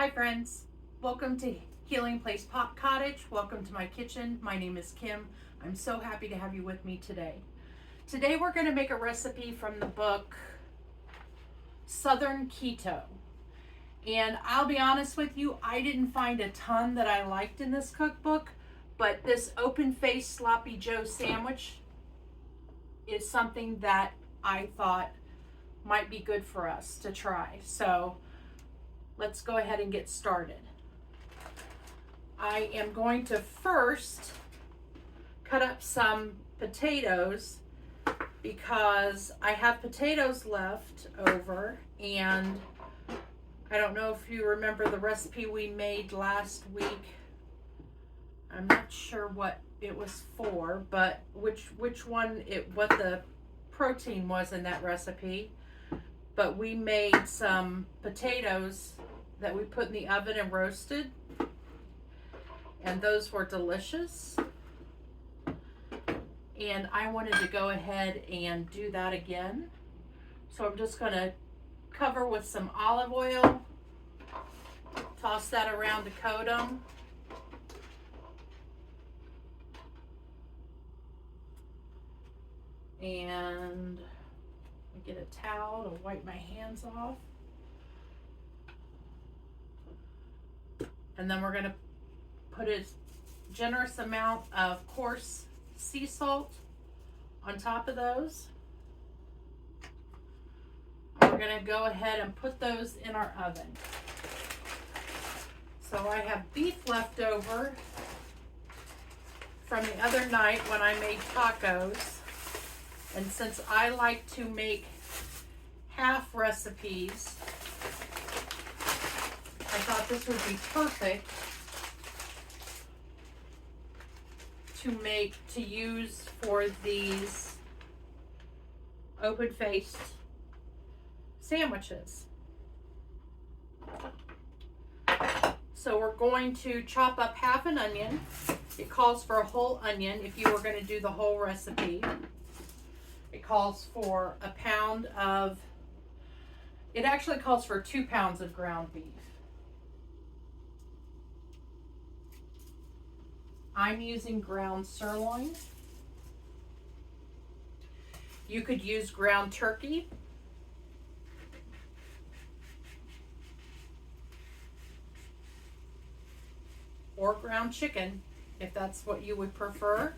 Hi friends, welcome to Healing Place Pot Cottage. Welcome to my kitchen. My name is Kim. I'm so happy to have you with me today. Today we're going to make a recipe from the book Southern Keto. And I'll be honest with you, I didn't find a ton that I liked in this cookbook, but this open-faced sloppy Joe sandwich is something that I thought might be good for us to try. So let's go ahead and get started. I am going to first cut up some potatoes because I have potatoes left over, and I don't know if you remember the recipe we made last week. I'm not sure what it was for, but what the protein was in that recipe. But we made some potatoes that we put in the oven and roasted, and those were delicious. And I wanted to go ahead and do that again. So I'm just going to cover with some olive oil, toss that around to coat them. And get a towel to wipe my hands off. And then we're going to put a generous amount of coarse sea salt on top of those. And we're going to go ahead and put those in our oven. So I have beef left over from the other night when I made tacos. And since I like to make half recipes, I thought this would be perfect to use for these open-faced sandwiches. So we're going to chop up half an onion. It calls for a whole onion if you were going to do the whole recipe. It calls for it actually calls for 2 pounds of ground beef. I'm using ground sirloin. You could use ground turkey. Or ground chicken, if that's what you would prefer.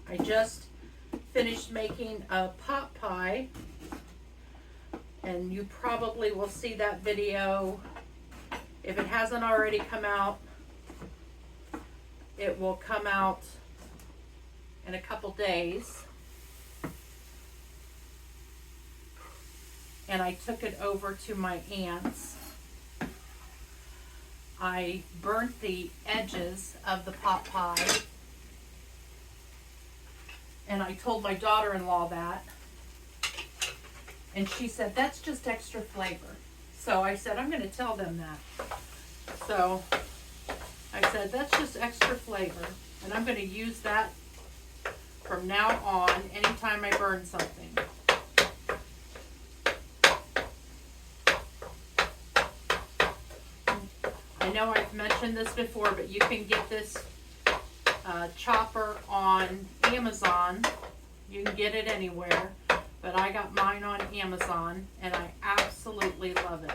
I just finished making a pot pie, and you probably will see that video. If it hasn't already come out, it will come out in a couple days. And I took it over to my aunt's. I burnt the edges of the pot pie, and I told my daughter-in-law that, and she said, that's just extra flavor. So I said, I'm going to tell them that. So I said, that's just extra flavor, and I'm going to use that from now on anytime I burn something. I know I've mentioned this before, but you can get this chopper on Amazon. You can get it anywhere, but I got mine on Amazon, and I absolutely love it.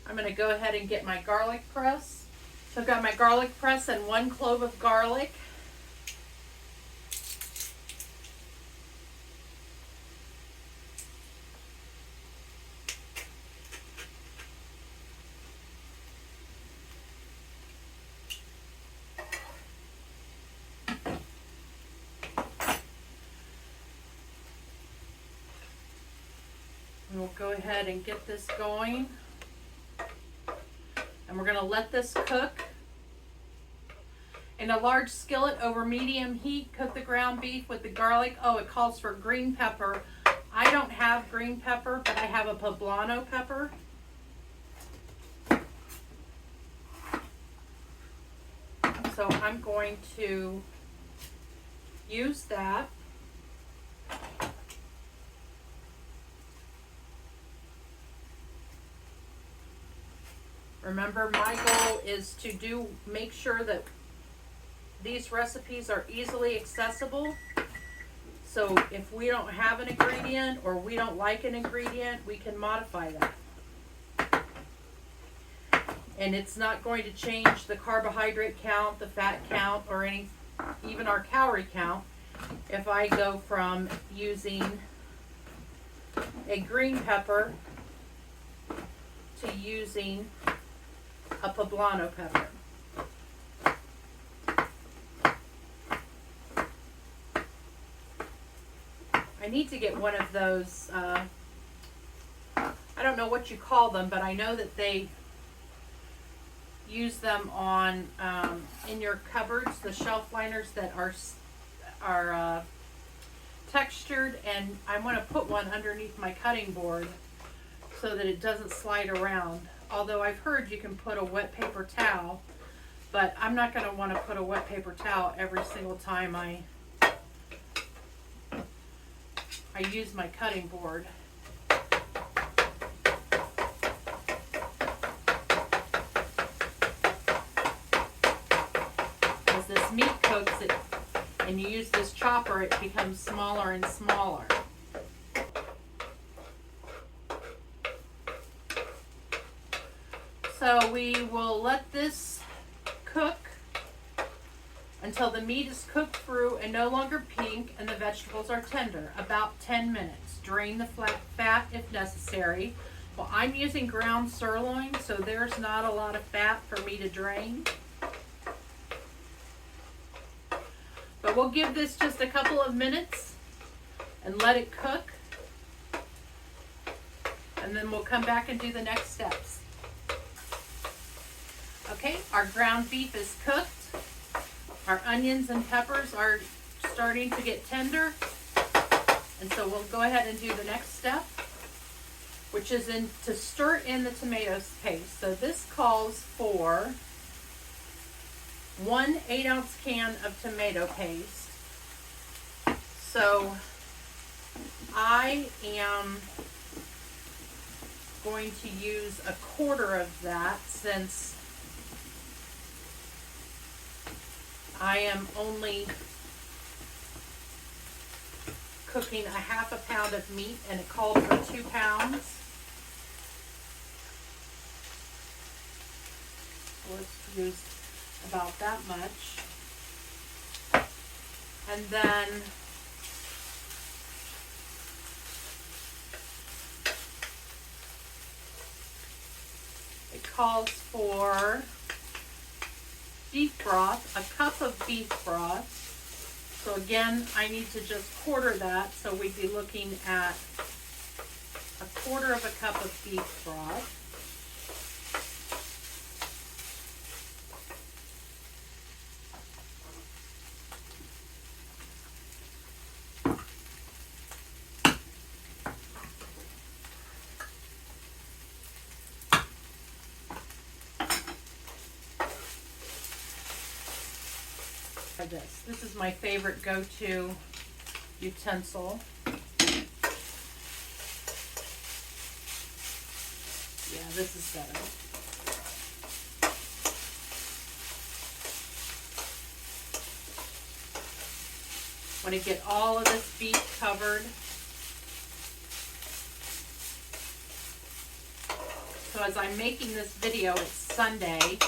I'm going to go ahead and get my garlic press. So I've got my garlic press and 1 clove of garlic. We'll go ahead and get this going. And we're going to let this cook. In a large skillet over medium heat, cook the ground beef with the garlic. Oh, it calls for green pepper. I don't have green pepper, but I have a poblano pepper. So I'm going to use that. Remember, my goal is to make sure that these recipes are easily accessible. So if we don't have an ingredient or we don't like an ingredient, we can modify that. And it's not going to change the carbohydrate count, the fat count, or even our calorie count if I go from using a green pepper to using a poblano pepper. I need to get one of those, I don't know what you call them, but I know that they use them on in your cupboards, the shelf liners that are textured, and I want to put one underneath my cutting board so that it doesn't slide around. Although I've heard you can put a wet paper towel, but I'm not going to want to put a wet paper towel every single time I use my cutting board. As this meat cooks it and you use this chopper, it becomes smaller and smaller. So we will let this cook until the meat is cooked through and no longer pink and the vegetables are tender, about 10 minutes. Drain the fat if necessary. Well, I'm using ground sirloin, so there's not a lot of fat for me to drain. But we'll give this just a couple of minutes and let it cook. And then we'll come back and do the next steps. Okay, our ground beef is cooked. Our onions and peppers are starting to get tender. And so we'll go ahead and do the next step, which is to stir in the tomato paste. So this calls for 1 8-ounce can of tomato paste. So I am going to use 1/4 of that, since I am only cooking 1/2 pound of meat and it called for 2 pounds. Let's use about that much. And then it calls for beef broth, 1 cup of beef broth. So again, I need to just quarter that, so we'd be looking at 1/4 of a cup of beef broth. This is my favorite go-to utensil. Yeah, this is better. Want to get all of this beef covered. So as I'm making this video, it's Sunday.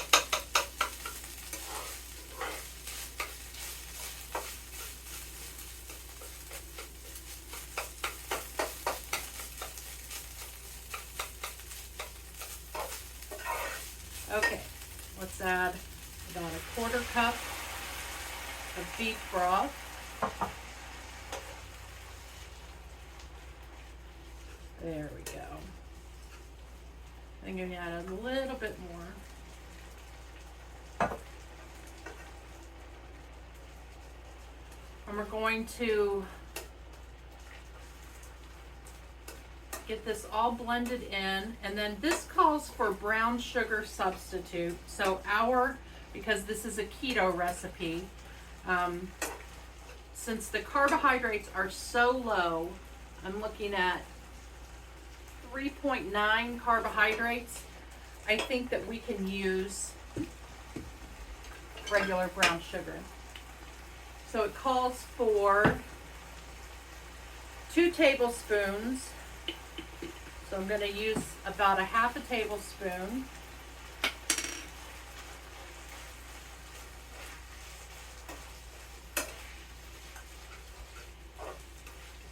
Okay, let's add about 1/4 cup of beef broth. There we go. I'm going to add a little bit more. And we're going to get this all blended in, and then this calls for brown sugar substitute. So our because this is a keto recipe. Since the carbohydrates are so low, I'm looking at 3.9 carbohydrates. I think that we can use regular brown sugar. So it calls for 2 tablespoons. So I'm going to use about a half a tablespoon. Get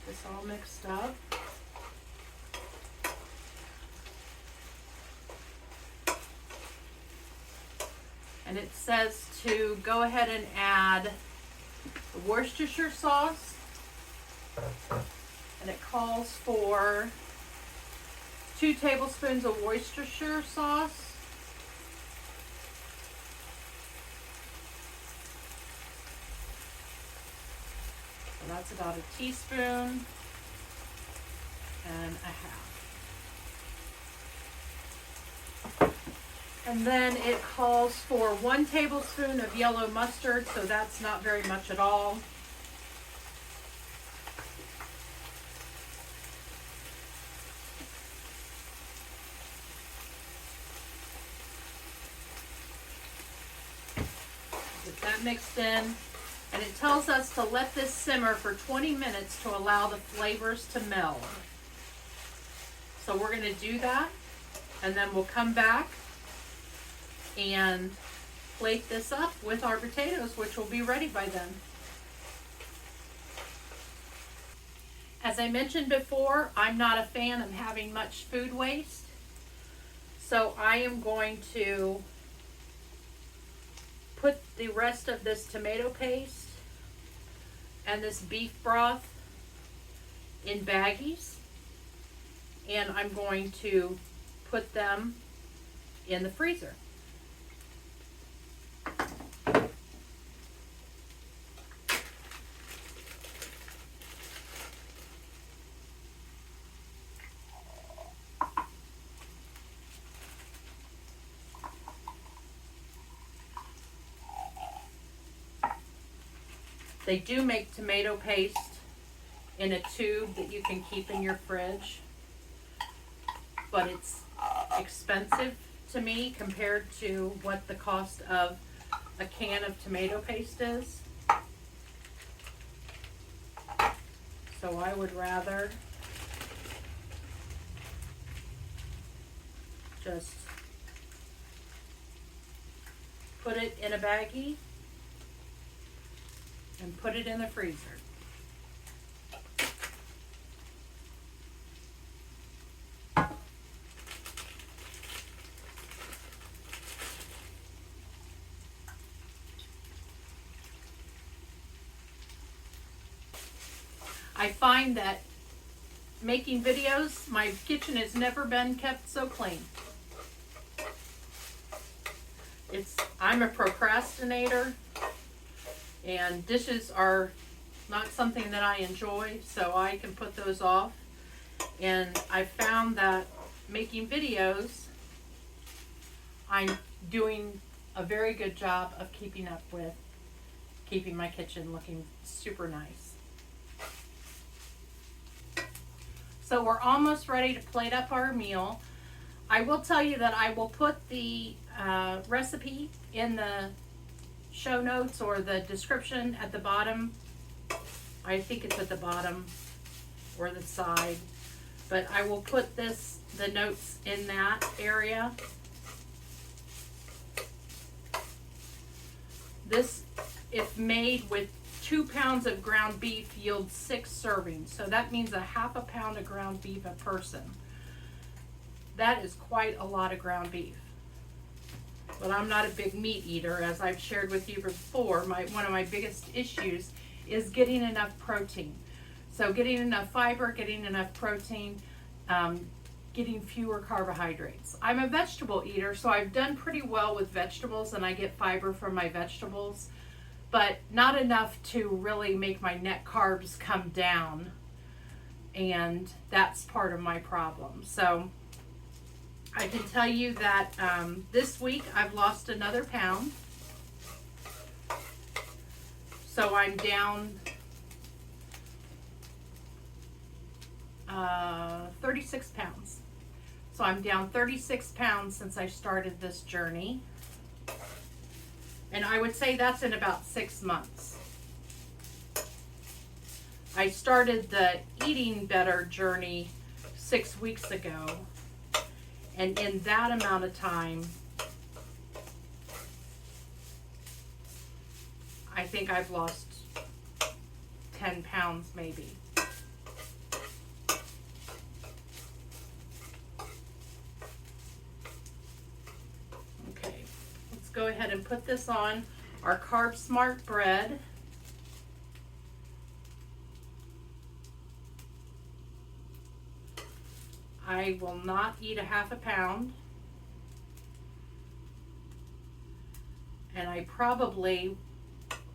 this all mixed up. And it says to go ahead and add the Worcestershire sauce. And it calls for 2 tablespoons of Worcestershire sauce. So that's about a teaspoon and a half. And then it calls for 1 tablespoon of yellow mustard, so that's not very much at all. Get that mixed in. And it tells us to let this simmer for 20 minutes to allow the flavors to meld. So we're going to do that, and then we'll come back and plate this up with our potatoes, which will be ready by then. As I mentioned before, I'm not a fan of having much food waste. So I am going to put the rest of this tomato paste and this beef broth in baggies, and I'm going to put them in the freezer. They do make tomato paste in a tube that you can keep in your fridge, but it's expensive to me compared to what the cost of a can of tomato paste is. So I would rather just put it in a baggie and put it in the freezer. I find that making videos, my kitchen has never been kept so clean. I'm a procrastinator, and dishes are not something that I enjoy, so I can put those off. And I found that making videos, I'm doing a very good job of keeping up with keeping my kitchen looking super nice. So we're almost ready to plate up our meal. I will tell you that I will put the recipe in the show notes or the description at the bottom. I think it's at the bottom or the side, but I will put the notes in that area. This, if made with 2 pounds of ground beef, yields 6 servings. So that means a half a pound of ground beef a person. That is quite a lot of ground beef. But I'm not a big meat eater, as I've shared with you before. One of my biggest issues is getting enough protein. So getting enough fiber, getting enough protein, getting fewer carbohydrates. I'm a vegetable eater, so I've done pretty well with vegetables, and I get fiber from my vegetables, but not enough to really make my net carbs come down, and that's part of my problem. So I can tell you that this week I've lost another pound. So I'm down 36 pounds. So I'm down 36 pounds since I started this journey. And I would say that's in about 6 months. I started the eating better journey 6 weeks ago. And in that amount of time, I think I've lost 10 pounds maybe. Okay, let's go ahead and put this on our Carb Smart bread. I will not eat a half a pound. And I probably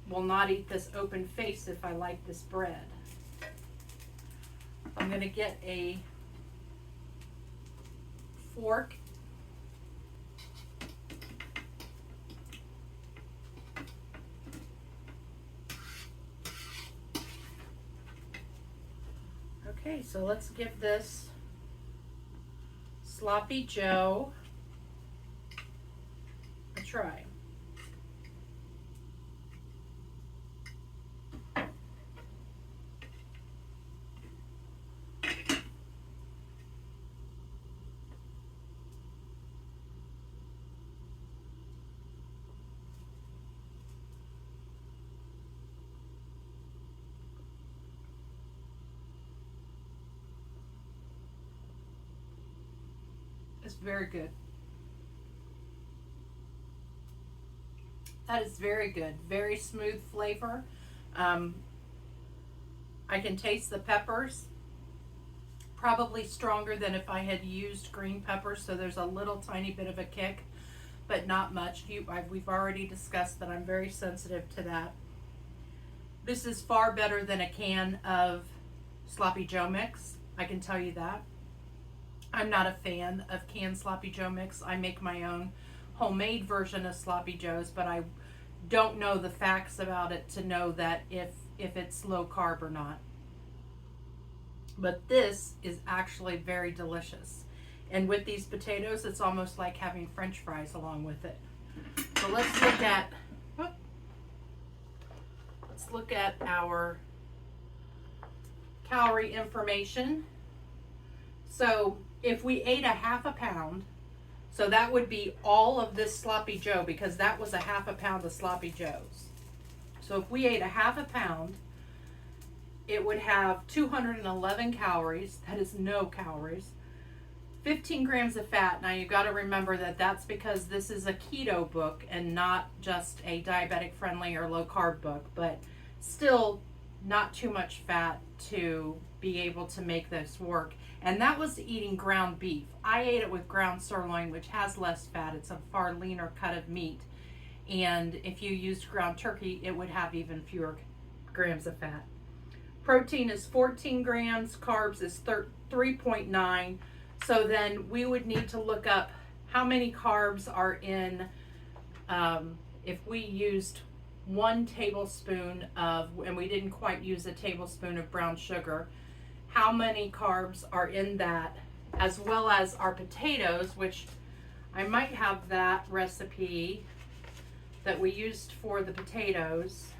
will not eat this open face if I like this bread. I'm going to get a fork. Okay, so let's give this Sloppy Joe a try. It's very good. That is very good. Very smooth flavor. I can taste the peppers. Probably stronger than if I had used green peppers, so there's a little tiny bit of a kick, but not much. We've already discussed that I'm very sensitive to that. This is far better than a can of Sloppy Joe mix. I can tell you that. I'm not a fan of canned Sloppy Joe mix. I make my own homemade version of Sloppy Joes, but I don't know the facts about it to know that if it's low carb or not. But this is actually very delicious. And with these potatoes, it's almost like having French fries along with it. So let's look at our calorie information. So if we ate a half a pound, so that would be all of this Sloppy Joe, because that was a half a pound of Sloppy Joes. So if we ate a half a pound, it would have 211 calories. That is no calories. 15 grams of fat. Now you've got to remember that that's because this is a keto book and not just a diabetic friendly or low carb book, but still not too much fat to be able to make this work. And that was eating ground beef. I ate it with ground sirloin, which has less fat. It's a far leaner cut of meat. And if you used ground turkey, it would have even fewer grams of fat. Protein is 14 grams, carbs is 3.9. So then we would need to look up how many carbs are in, if we used 1 tablespoon of, and we didn't quite use a tablespoon of brown sugar, how many carbs are in that, as well as our potatoes, which I might have that recipe that we used for the potatoes.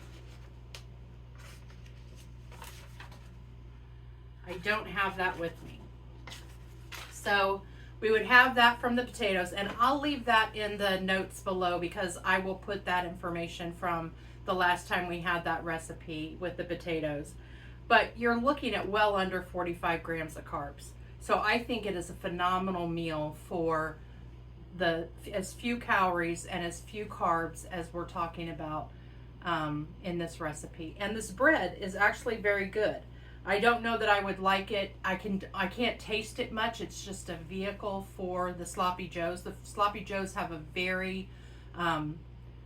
I don't have that with me. So we would have that from the potatoes, and I'll leave that in the notes below because I will put that information from the last time we had that recipe with the potatoes. But you're looking at well under 45 grams of carbs. So I think it is a phenomenal meal for as few calories and as few carbs as we're talking about in this recipe. And this bread is actually very good. I don't know that I would like it. I can't taste it much. It's just a vehicle for the Sloppy Joes. The Sloppy Joes have a very, I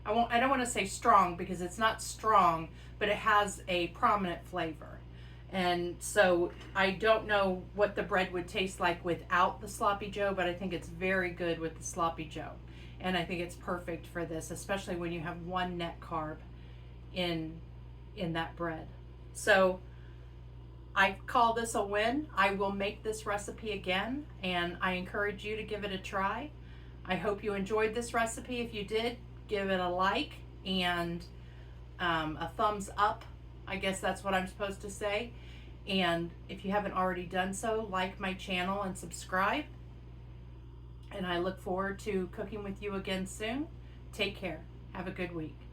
don't want to say strong because it's not strong, but it has a prominent flavor. And so I don't know what the bread would taste like without the Sloppy Joe, but I think it's very good with the Sloppy Joe. And I think it's perfect for this, especially when you have one net carb in in that bread. So I call this a win. I will make this recipe again, and I encourage you to give it a try. I hope you enjoyed this recipe. If you did, give it a like and a thumbs up. I guess that's what I'm supposed to say. And if you haven't already done so, like my channel and subscribe. And I look forward to cooking with you again soon. Take care. Have a good week.